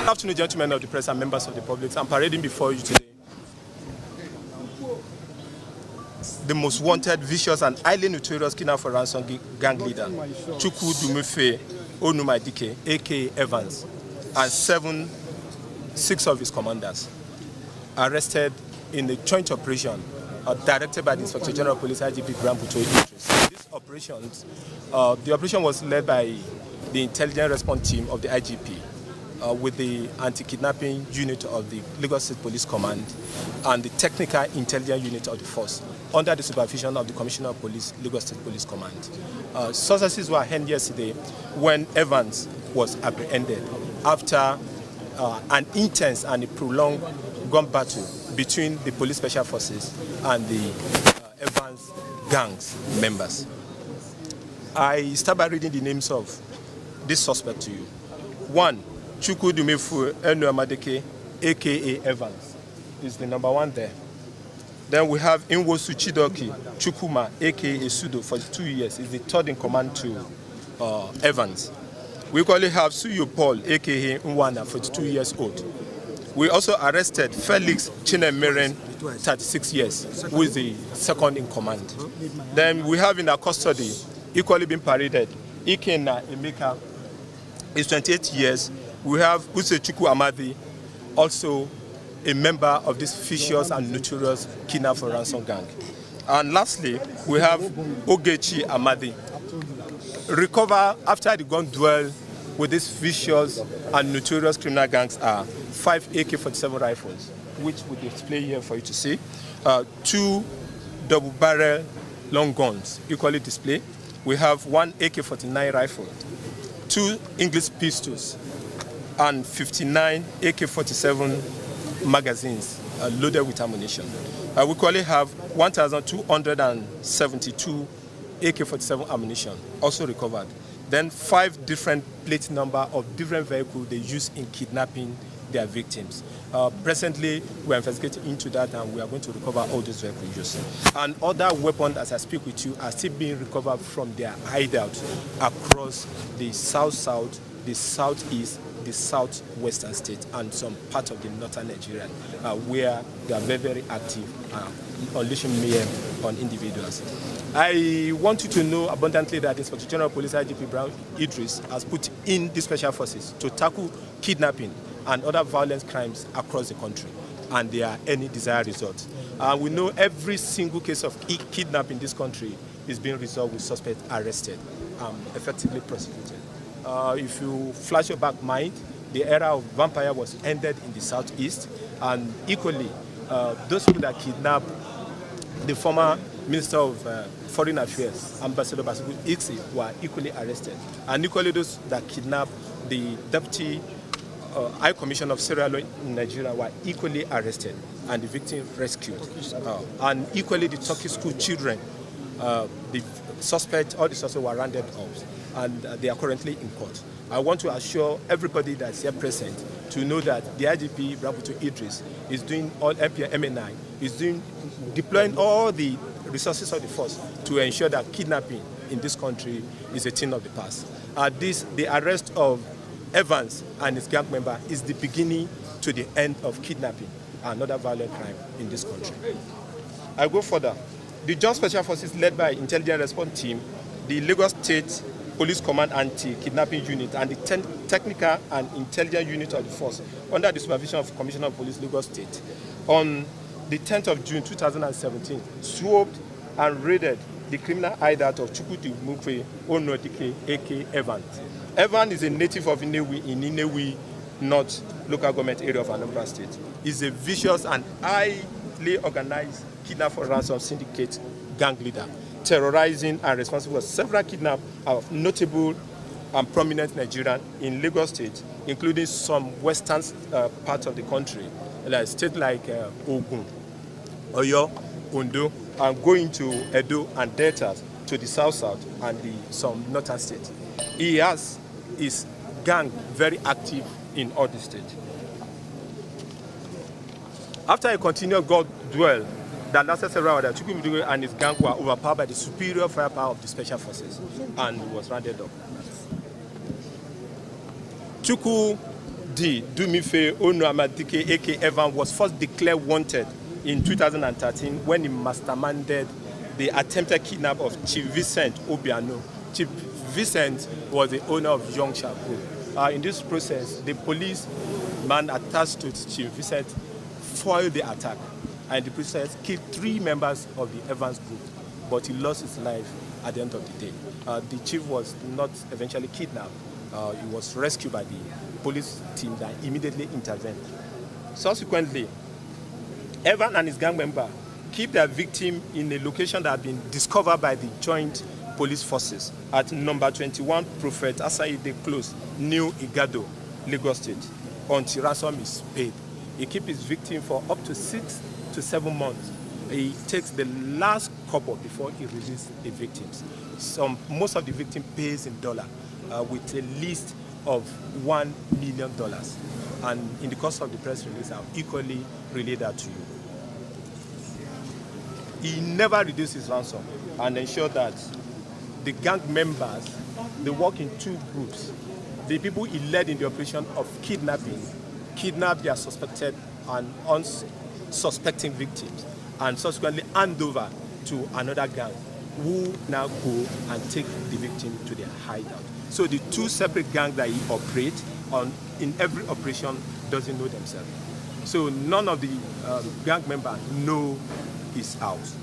Good afternoon, gentlemen of the press and members of the public. I'm parading before you today the most wanted, vicious, and highly notorious kidnapper for ransom gang leader, Chukwu Dumefe Onumadike, aka Evans, and six of his commanders, arrested in a joint operation directed by the Inspector General of Police IGP Notorious. This the operation was led by the intelligence response team of the IGP with the anti-kidnapping unit of the Lagos State Police Command and the technical intelligence unit of the force under the supervision of the Commissioner of Police, Lagos State Police Command. Successes were held yesterday when Evans was apprehended after an intense and a prolonged gun battle between the police special forces and the Evans gangs members. I start by reading the names of this suspect to you. 1, Chukwu Dumefe Onumadike, aka Evans, is the number 1 there. Then we have Inwosu Chidoki Chukwuma, aka Sudo, 42 years, is the 3rd in command to Evans. We equally have Suyo Paul, aka Nwana, 42 years old. We also arrested Felix Chinemeren, 36 years, who is the 2nd in command. Then we have in our custody, equally being paraded, Ikenna Emeka, is 28 years. We have Usechukwu Amadi, also a member of this vicious and notorious kidnap for ransom gang. And lastly, we have Ogechi Amadi. Recover after the gun duel with these vicious and notorious criminal gangs are 5 AK-47 rifles, which we display here for you to see, 2 double-barrel long guns, equally displayed. We have 1 AK-49 rifle, 2 English pistols, and 59 AK-47 magazines loaded with ammunition. We equally have 1,272 AK-47 ammunition also recovered. Then 5 different plate number of different vehicles they use in kidnapping their victims. Presently, we are investigating into that, and we are going to recover all those vehicles used. And other weapons, as I speak with you, are still being recovered from their hideouts across the south-south, the southeast, the southwestern state, and some part of the northern Nigeria, where they are very, very active, unleashing mayhem on individuals. I want you to know abundantly that Inspector General of Police IGP Brown Idris has put in the special forces to tackle kidnapping and other violent crimes across the country, and there are any desired results. We know every single case of kidnapping in this country is being resolved with suspects arrested, effectively prosecuted. If you flash your back mind, the era of vampire was ended in the southeast, and equally, those people that kidnapped the former Minister of Foreign Affairs, Ambassador Basigu Iksi, were equally arrested, and equally those that kidnapped the Deputy High Commissioner of Sierra Leone in Nigeria were equally arrested, and the victim rescued. And equally, the Turkish school children, all the suspects were rounded up, and they are currently in court. I want to assure everybody that's here present to know that the IGP, Rabuto Idris, is doing all MNI, is deploying all the resources of the force to ensure that kidnapping in this country is a thing of the past. The arrest of Evans and his gang member is the beginning to the end of kidnapping and other violent crime in this country. I go further. The Joint Special Forces led by Intelligence Response Team, the Lagos State Police Command Anti-Kidnapping Unit, and the Technical and Intelligence Unit of the Force under the supervision of Commissioner of Police, Lagos State, on the 10th of June 2017, swept and raided the criminal hideout of Chukwu Dumefe Onumadike, aka Evans. Evans is a native of Inewi in Inewi North local government area of Anambra State. He's a vicious and highly organized kidnapper for ransom syndicate gang leader, terrorizing and responsible for several kidnaps of notable and prominent Nigerians in Lagos State, including some western parts of the country, like states like Ogun, Oyo, Ondo, and going to Edo and Delta to the south-south and some northern states. He has his gang very active in all the states. After a continued gun duel that lasted several hours, Chukwu and his gang were overpowered by the superior firepower of the special forces and was rounded up. Chukwu D. Dumife Onuamadike A.K. Evan was first declared wanted in 2013 when he masterminded the attempted kidnap of Chief Vincent Obiano. Chief Vincent was the owner of Youngsha Group. In this process, the police man attached to Chief Vincent foiled the attack, and the process killed 3 members of the Evans group, but he lost his life at the end of the day. The chief was not eventually kidnapped. He was rescued by the police team that immediately intervened. Subsequently, Evan and his gang member keep their victim in a location that had been discovered by the joint police forces at number 21 Prophet Asaide Close, New Igado, Lagos State, until ransom is paid. He keeps his victim for up to 6 to 7 months. He takes the last couple before he releases the victims. Most of the victim pays in dollar with a list of $1 million. And in the course of the press release, I'll equally relay that to you. He never reduced his ransom and ensured that the gang members, they work in 2 groups. The people he led in the operation of kidnapping kidnap their suspected and unsuspecting victims and subsequently hand over to another gang who now go and take the victim to their hideout. So the 2 separate gangs that he operates on in every operation doesn't know themselves. So none of the gang members know his house.